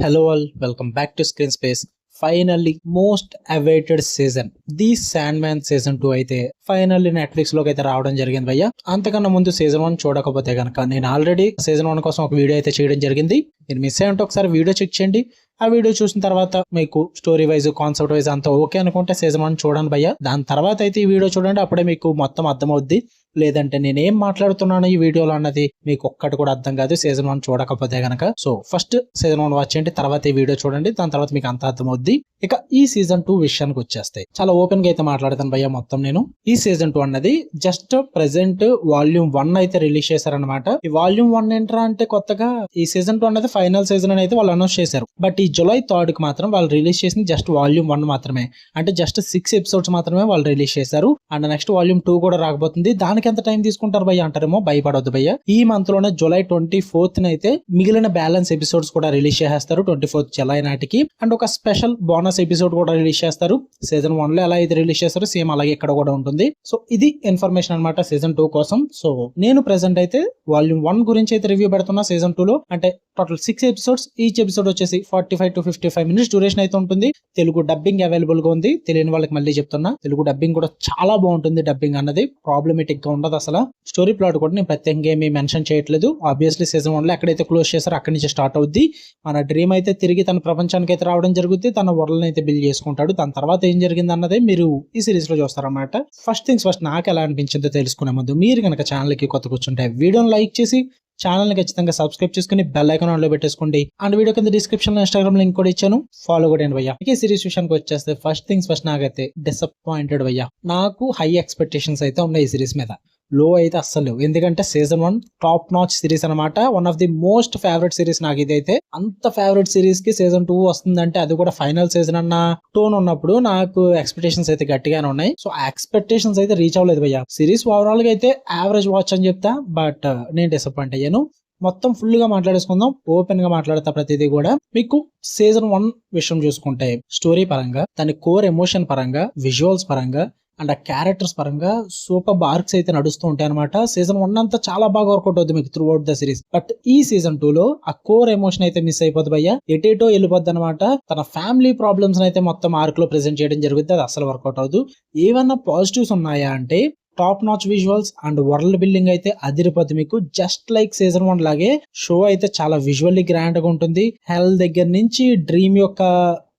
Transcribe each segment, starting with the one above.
Hello all, welcome back to Screen Space. Finally, most awaited season. The sand man season 2 అయితే finally Netflix లోకి అయితే రావడం జరిగింది భయ్య. అంతకన్నా ముందు సీజన్ 1 చూడకపోతే కనుక నేను ఆల్రెడీ సీజన్ 1 కోసం ఒక వీడియో అయితే చేయడం జరిగింది. మీరు మిస్ అయ్యి ఉంటే ఒకసారి వీడియో చెక్ చేయండి. ఆ వీడియో చూసిన తర్వాత మీకు స్టోరీ వైజ్ కాన్సెప్ట్ వైజ్ అంతా ఓకే అనుకుంటే సీజన్ 1 చూడండి భయ్య. దాని తర్వాత అయితే ఈ వీడియో చూడండి, అప్పుడే మీకు మొత్తం అర్థమవుద్ది. లేదంటే నేనేం మాట్లాడుతున్నాను ఈ వీడియోలో అన్నది మీకు ఒక్కటి కూడా అర్థం కాదు సీజన్ 1 చూడకపోతే గనక. సో ఫస్ట్ సీజన్ 1 వాచ్ చేయండి, తర్వాత ఈ వీడియో చూడండి, దాని తర్వాత మీకు అంత అర్థమవుద్ది. ఇక ఈ సీజన్ 2 విషయానికి వచ్చేస్తాయి. చాలా ఓపెన్ గా అయితే మాట్లాడతాను భయ్య మొత్తం నేను. ఈ సీజన్ 2 అన్నది జస్ట్ ప్రెసెంట్ వాల్యూమ్ 1 అయితే రిలీజ్ చేశారనమాట. ఈ వాల్యూమ్ 1 ఏంట్రా అంటే కొత్తగా ఈ సీజన్ 2 అన్నది ఫైనల్ సీజన్ అని అయితే వాళ్ళు అనౌన్స్ చేశారు. బట్ ఈ జూలై 3 కి మాత్రం వాళ్ళు రిలీజ్ చేసింది జస్ట్ వాల్యూమ్ 1 మాత్రమే. అంటే జస్ట్ 6 ఎపిసోడ్స్ మాత్రమే వాళ్ళు రిలీజ్ చేశారు. అండ్ నెక్స్ట్ వాల్యూమ్ 2 కూడా రాకపోతుంది. దానికి ఎంత టైం తీసుకుంటారు భయ్య అంటారేమో, భయపడొద్దు భయ్య. ఈ మంత్ లోనే జూలై 24th అయితే మిగిలిన బ్యాలెన్స్ ఎపిసోడ్స్ కూడా రిలీజ్ చేస్తారు 24th జూలై నాటికి. అండ్ ఒక స్పెషల్ బోనస్ ఎపిసోడ్ కూడా రిలీజ్ చేస్తారు. సీజన్ 1 లో ఎలా అయితే రిలీజ్ చేస్తారో సేమ్ అలాగే ఇక్కడ కూడా ఉంటుంది. సో ఇది ఇన్ఫర్మేషన్ అనమాట సీజన్ 2 కోసం. సో నేను ప్రెసెంట్ అయితే వాల్యూమ్ 1 గురించి అయితే రివ్యూ పెడుతున్నా సీజన్ 2 లో. అంటే టోటల్ 6 ఎపిసోడ్స్, ఈచ్ ఎపిసోడ్ వచ్చేసి 45 to 55 minutes డ్యూరేషన్ అయితే ఉంటుంది. తెలుగు డబ్బింగ్ అవైలబుల్ గా ఉంది. తెలియని వాళ్ళకి మళ్ళీ చెప్తున్నా, తెలుగు డబ్బింగ్ కూడా చాలా బాగుంటుంది. డబ్బింగ్ అన్నది ప్రాబ్లమేటిక్ గా ఉండదు అసలు. స్టోరీ ప్లాట్ కూడా నేను ప్రత్యేకంగా ఏమీ మెన్షన్ చేయట్లేదు. ఆబ్వియస్లీ సీజన్ 1 లో ఎక్కడైతే క్లోజ్ చేశారో అక్కడి నుంచి స్టార్ట్ అవుద్ది. మన డ్రీమ్ అయితే తిరిగి తన ప్రపంచానికి అయితే రావడం జరుగుతుంది. తన వరల్డ్ అయితే బిల్డ్ చేసుకుంటాడు. దాని తర్వాత ఏం జరిగింది అన్నదే మీరు ఈ సిరీస్ లో చూస్తారన్నమాట. ఫస్ట్ థింగ్స్ ఫస్ట్, నాకు ఎలా అనిపించిందో తెలుసుకునే ముందు మీరు కనుక ఛానల్ కి కొత్త కూర్చుంటే వీడియోని లైక్ చేసి ఛానల్ ని ఖచ్చితంగా సబ్స్క్రైబ్ చేసుకుని బెల్ ఐకాన్ ఆన్ లో పెట్టేసుకోండి. అండ్ వీడియో కింద డిస్క్రిప్షన్ లో ఇన్స్టాగ్రామ్ లింక్ కూడా ఇచ్చాను, ఫాలో కూడా భయ్యా. ఈ సిరీస్ విషయానికి వచ్చేస్తే ఫస్ట్ థింగ్స్ ఫస్ట్, నాకైతే డిసప్పాయింటెడ్ భయ్యా. నాకు హై ఎక్స్పెక్టేషన్స్ అయితే ఉన్నాయి ఈ సిరీస్ మీద, లో అయితే అస్సలు లేవు. ఎందుకంటే సీజన్ 1 టాప్ నాచ్ సిరీస్ అనమాట. One of the most favourite series నాకు ఇదైతే. అంత ఫేవరెట్ సిరీస్ కి సీజన్ 2 వస్తుందంటే, అది కూడా ఫైనల్ సీజన్ అన్న టోన్ ఉన్నప్పుడు నాకు ఎక్స్పెక్టేషన్స్ అయితే గట్టిగానే ఉన్నాయి. సో ఆ ఎక్స్పెక్టేషన్స్ అయితే రీచ్ అవ్వలేదు భయ్యా. సిరీస్ ఓవరాల్ గా అయితే యావరేజ్ వాచ్ అని చెప్తా, బట్ నేను డిసప్పాయింట్ అయ్యాను. మొత్తం ఫుల్ గా మాట్లాడేసుకుందాం, ఓపెన్ గా మాట్లాడతా ప్రతిదీ కూడా. మీకు సీజన్ 1 విషయం చూసుకుంటే స్టోరీ పరంగా, దాని కోర్ ఎమోషన్ పరంగా, విజువల్స్ పరంగా అండ్ ఆ క్యారెక్టర్స్ పరంగా సూపర్ ఆర్క్స్ అయితే నడుస్తూ ఉంటాయి అనమాట. సీజన్ 1 అంతా చాలా బాగా వర్కౌట్ అవుతుంది మీకు through out the series. But ఈ సీజన్ 2 లో ఆ కోర్ ఎమోషన్ అయితే మిస్ అయిపోద్ది భయ్య. ఎటేటో వెళ్ళిపోద్ది అనమాట. తన ఫ్యామిలీ ప్రాబ్లమ్స్ అయితే మొత్తం ఆర్క్ లో ప్రెజెంట్ చేయడం జరుగుతుంది. అది అసలు వర్కౌట్ అవుతుంది. ఏమన్నా పాజిటివ్స్ ఉన్నాయా అంటే, top notch visuals and world building అయితే అదిరిపోద్ది మీకు. జస్ట్ లైక్ సీజన్ 1 లాగే షో అయితే చాలా విజువల్లీ గ్రాండ్ గా ఉంటుంది. హెల్ దగ్గర నుంచి డ్రీమ్ యొక్క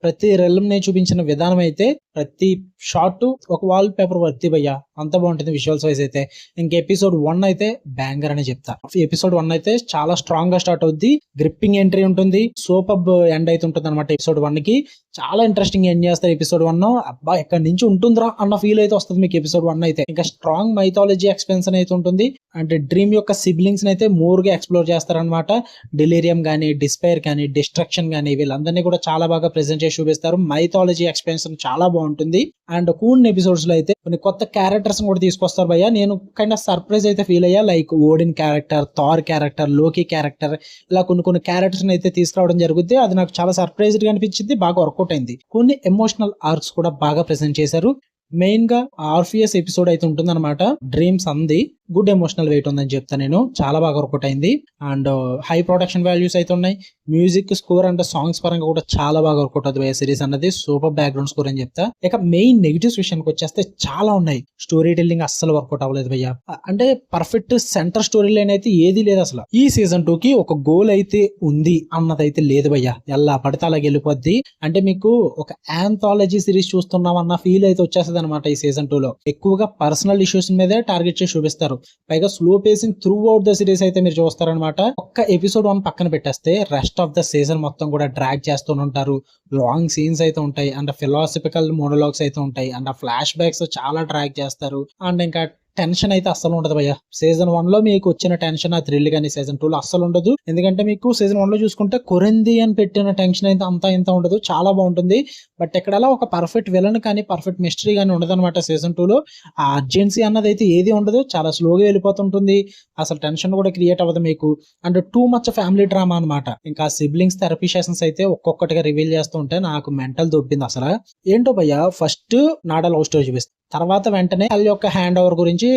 ప్రతి రెల్మ్ ని చూపించిన విధానం అయితే, ప్రతి షాట్ ఒక వాల్ పేపర్ వర్తి భయ్యా. అంత బాగుంటుంది విజువల్స్ వైజ్ అయితే. ఇంక ఎపిసోడ్ 1 అయితే బ్యాంగర్ అని చెప్తా. ఎపిసోడ్ 1 అయితే చాలా స్ట్రాంగ్ గా స్టార్ట్ అవుద్ది. గ్రిప్పింగ్ ఎంట్రీ ఉంటుంది, సూపర్ ఎండ్ అయితే ఉంటుంది అనమాట ఎపిసోడ్ 1 కి. చాలా ఇంట్రెస్టింగ్ ఎండ్ చేస్తారు ఎపిసోడ్ 1. అబ్బా ఎక్కడి నుంచి ఉంటుందిరా అన్న ఫీల్ అయితే వస్తుంది మీకు ఎపిసోడ్ 1 అయితే. ఇంకా స్ట్రాంగ్ మైథాలజీ ఎక్స్పెన్షన్ అయితే ఉంటుంది. అంటే డ్రీమ్ యొక్క సిబ్లింగ్స్ అయితే మోర్ గా ఎక్స్ప్లోర్ చేస్తారనమాట. డిలీరియం గానీ, డిస్పైర్ కానీ, డిస్ట్రక్షన్ గానీ, వీళ్ళందరినీ కూడా చాలా బాగా ప్రెజెంట్ చేసి చూపిస్తారు. మైథాలజీ ఎక్స్పెన్షన్ చాలా బాగుంటుంది. అండ్ కొన్ని ఎపిసోడ్స్ లో అయితే కొన్ని కొత్త క్యారెక్టర్స్ కూడా తీసుకొస్తారు భయ్య. నేను కైండ్ ఆఫ్ సర్ప్రైజ్ అయితే ఫీల్ అయ్యా. Like Odin character, Thor character, Loki character, ఇలా కొన్ని క్యారెక్టర్స్ అయితే తీసుకురావడం జరుగుతుంది. అది నాకు చాలా సర్ప్రైజ్డ్ గా అనిపించింది, బాగా వర్కౌట్ అయింది. కొన్ని ఎమోషనల్ ఆర్క్స్ కూడా బాగా ప్రెజెంట్ చేశారు. మెయిన్ గా ఆర్ఫియస్ ఎపిసోడ్ అయితే ఉంటుంది అనమాట. డ్రీమ్స్ అంది గుడ్ ఎమోషనల్ వెయిట్ ఉందని చెప్తా నేను. చాలా బాగా వర్కౌట్ అయింది. అండ్ హై ప్రొడక్షన్ వాల్యూస్ అయితే ఉన్నాయి. మ్యూజిక్ స్కోర్ అండ్ సాంగ్స్ పరంగా కూడా చాలా బాగా వర్కౌట్ అవుతుంది సిరీస్ అన్నది. సూపర్ బ్యాక్గ్రౌండ్ స్కోర్ అని చెప్తా. ఇక మెయిన్ నెగిటివ్స్ విషయానికి వచ్చేస్తే చాలా ఉన్నాయి. స్టోరీ టెల్లింగ్ అస్సలు వర్కౌట్ అవ్వలేదు భయ్య. అంటే పర్ఫెక్ట్ సెంటర్ స్టోరీ లైన్ అయితే ఏది లేదు అసలు. ఈ సీజన్ 2 కి ఒక గోల్ అయితే ఉంది అన్నదైతే లేదు భయ్య. ఎలా పడితే అలాగే వెళ్ళిపోద్ది. అంటే మీకు ఒక యాంథాలజీ సిరీస్ చూస్తున్నాం అన్న ఫీల్ అయితే వచ్చేస్తుంది అనమాట. ఈ సీజన్ 2 లో ఎక్కువగా పర్సనల్ ఇష్యూస్ మీదే టార్గెట్ చేసి చూపిస్తారు. పైగా slow facing through out the series అయితే మీరు చూస్తారనమాట. ఒక్క ఎపిసోడ్ 1 పక్కన పెట్టేస్తే రెస్ట్ ఆఫ్ ద సీజన్ మొత్తం కూడా డ్రాగ్ చేస్తూ ఉంటారు. లాంగ్ సీన్స్ అయితే ఉంటాయి, అండ్ ఫిలాసఫికల్ మోనోలాగ్స్ అయితే ఉంటాయి, అండ్ ఫ్లాష్ బ్యాక్స్ చాలా డ్రాగ్ చేస్తారు. అండ్ ఇంకా టెన్షన్ అయితే అస్సలు ఉండదు భయ్య. సీజన్ 1 లో మీకు వచ్చిన టెన్షన్, ఆ థ్రిల్ కానీ సీజన్ 2 లో అస్సలు ఉండదు. ఎందుకంటే మీకు సీజన్ 1 లో చూసుకుంటే కొరింది అని పెట్టిన టెన్షన్ అయితే అంతా ఇంత ఉండదు. చాలా బాగుంటుంది. బట్ ఎక్కడలా ఒక పర్ఫెక్ట్ విలన్ కానీ, పర్ఫెక్ట్ మిస్టరీ కానీ ఉండదు అనమాట సీజన్ 2 లో. ఆ అర్జెన్సీ అన్నది అయితే ఏది ఉండదు. చాలా స్లోగా వెళ్ళిపోతుంటుంది. అసలు టెన్షన్ కూడా క్రియేట్ అవ్వదు మీకు. And too much family drama అనమాట. ఇంకా సిబ్లింగ్స్ థెరపీ సెషన్స్ అయితే ఒక్కొక్కటిగా రివీల్ చేస్తూ ఉంటే నాకు మెంటల్ దొబ్బింది అసలు. ఏంటో భయ్య, ఫస్ట్ నాడ లవ్ స్టోరీ చూపిస్తుంది. తర్వాత వెంటనే వాళ్ళ యొక్క హ్యాండ్ ఓవర్ గురించి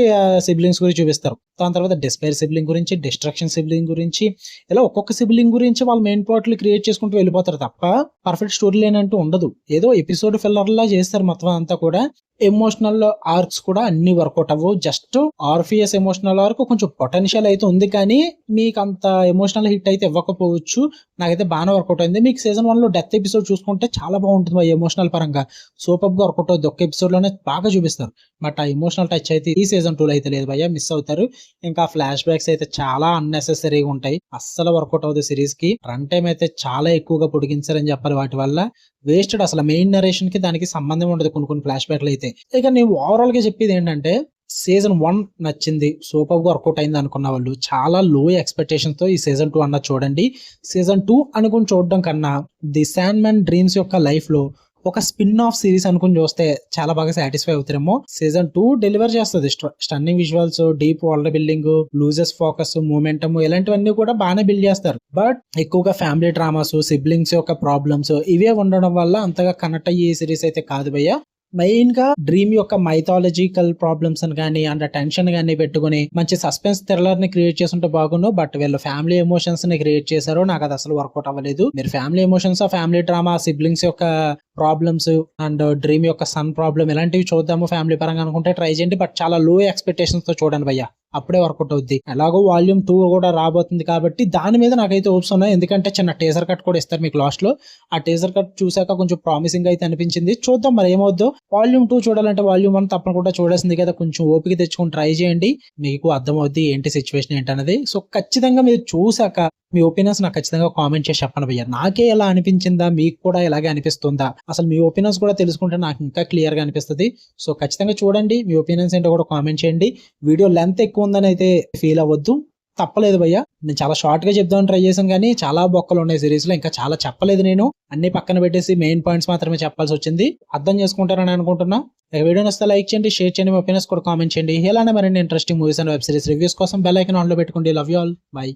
సిబ్లింగ్స్ గురించి చూపిస్తారు. దాని తర్వాత డిస్పైర్ సిబ్లింగ్ గురించి, డిస్ట్రక్షన్ సిబ్లింగ్ గురించి, ఇలా ఒక్కొక్క సిబ్లింగ్ గురించి వాళ్ళు మెయిన్ ప్లాట్లు క్రియేట్ చేసుకుంటూ వెళ్ళిపోతారు తప్ప పర్ఫెక్ట్ స్టోరీ లైన్ అంటూ ఉండదు. ఏదో ఎపిసోడ్ ఫిల్లర్ లా చేస్తారు మొత్తం అంతా కూడా. ఎమోషనల్ ఆర్క్స్ కూడా అన్ని వర్కౌట్ అవ్వవు. జస్ట్ ఆర్ఫియస్ ఎమోషనల్ ఆర్క్ కొంచెం పొటెన్షియల్ అయితే ఉంది, కానీ మీకు అంత ఎమోషనల్ హిట్ అయితే ఇవ్వకపోవచ్చు. నాకైతే బాగానే వర్కౌట్ అయింది. మీకు సీజన్ 1 లో డెత్ ఎపిసోడ్ చూసుకుంటే చాలా బాగుంటుంది ఎమోషనల్ పరంగా, సూపర్ గా వర్కౌట్ అవుతుంది. ఒక్క ఎపిసోడ్ లోనే బాగా చూపిస్తారు. బట్ ఆ ఎమోషనల్ టచ్ అయితే ఈ సీజన్ 2 లో అయితే లేదు భయ్య, మిస్ అవుతారు. ఇంకా ఫ్లాష్ బ్యాక్స్ అయితే చాలా అన్నెసెసరీగా ఉంటాయి, అస్సలు వర్కౌట్ అవుతుంది సిరీస్ కి. రన్ టైం అయితే చాలా ఎక్కువగా పొడిగించారని చెప్పాలి. వాటి వల్ల వేస్టెడ్, అసలు మెయిన్ నరేషన్ కి దానికి సంబంధం ఉండదు కొన్ని ఫ్లాష్ బ్యాక్లు అయితే. ఇక నేను ఓవరాల్ గా చెప్పేది ఏంటంటే, సీజన్ 1 నచ్చింది, సూపర్ గా వర్కౌట్ అయింది అనుకున్న వాళ్ళు చాలా లో ఎక్స్పెక్టేషన్స్ తో ఈ సీజన్ 2 అన్న చూడండి. సీజన్ 2 అనుకుని చూడడం కన్నా ది శాండ్ మ్యాన్ డ్రీమ్స్ యొక్క లైఫ్ లో ఒక స్పిన్ ఆఫ్ సిరీస్ అనుకుని చూస్తే చాలా బాగా సాటిస్ఫై అవుతారేమో. సీజన్ 2 డెలివర్ చేస్తుంది. Stunning visuals, deep world building, loses focus, momentum, ఇలాంటివన్నీ కూడా బాగానే బిల్డ్ చేస్తారు. బట్ ఎక్కువగా ఫ్యామిలీ డ్రామాస్, సిబ్లింగ్స్ యొక్క ప్రాబ్లమ్స్ ఇవే ఉండడం వల్ల అంతగా కనెక్ట్ అయ్యే సిరీస్ అయితే కాదు భయ్య. మెయిన్ గా డ్రీమ్ యొక్క మైథాలజికల్ ప్రాబ్లమ్స్ అని కానీ అండ్ టెన్షన్ గానీ పెట్టుకుని మంచి సస్పెన్స్ థ్రిల్లర్ ని క్రియేట్ చేస్తుంటే బాగుండు. బట్ వీళ్ళు ఫ్యామిలీ ఎమోషన్స్ ని క్రియేట్ చేశారు, నాకు అది అసలు వర్కౌట్ అవ్వలేదు. మీరు family emotions, family drama, siblings యొక్క ప్రాబ్లమ్స్ అండ్ డ్రీమ్ యొక్క సన్ ప్రాబ్లం ఇలాంటివి చూద్దాము ఫ్యామిలీ పరంగా అనుకుంటే ట్రై చేయండి. బట్ చాలా లో ఎక్స్పెక్టేషన్స్ తో చూడండి భయ్య, అప్పుడే వర్కౌట్ అవుద్ది. ఎలాగో వాల్యూమ్ 2 కూడా రాబోతుంది కాబట్టి దాని మీద నాకైతే హోప్స్ ఉన్నాయి. ఎందుకంటే చిన్న టేజర్ కట్ కూడా ఇస్తారు మీకు లాస్ట్ లో. ఆ టేజర్ కట్ చూసాక కొంచెం ప్రామిసింగ్ అయితే అనిపించింది. చూద్దాం మరి ఏమవుద్దో. వాల్యూమ్ 2 చూడాలంటే వాల్యూమ్ 1 తప్పకుండా చూడాల్సింది కదా. కొంచెం ఓపిక తెచ్చుకొని ట్రై చేయండి, మీకు అర్థమవుద్ది ఏంటి సిచ్యువేషన్ ఏంటనేది. సో ఖచ్చితంగా మీరు చూసాక మీ ఒపీనియన్స్ నాకు ఖచ్చితంగా కామెంట్ చేసి చెప్పండి భయ్య. నాకే ఎలా అనిపించిందా, మీకు కూడా ఇలాగే అనిపిస్తుందా, అసలు మీ ఒపీనియన్స్ కూడా తెలుసుకుంటే నాకు ఇంకా క్లియర్ గా అనిపిస్తుంది. సో ఖచ్చితంగా చూడండి, మీ ఒపీనియన్స్ ఏంటో కూడా కామెంట్ చేయండి. వీడియో లెంత్ ఎక్కువ ఉందని అయితే ఫీల్ అవ్వద్దు, తప్పలేదు భయ్య. నేను చాలా షార్ట్ గా చెప్దామని ట్రై చేశాను, కానీ చాలా బొక్కలు ఉన్నాయి సిరీస్ లో, ఇంకా చాలా చెప్పలేదు. నేను అన్ని పక్కన పెట్టేసి మెయిన్ పాయింట్స్ మాత్రమే చెప్పాల్సి వచ్చింది. అర్థం చేసుకుంటారని అనుకుంటున్నా. వీడియో నచ్చితే లైక్ చేయండి, షేర్ చేయండి, మీ ఒపీనియన్స్ కూడా కామెంట్ చేయండి. ఇలానే మరిన్ని interesting movies and web series reviews కోసం బెల్ ఐకాన్ ఆన్ లో పెట్టుకోండి. Love you all, by.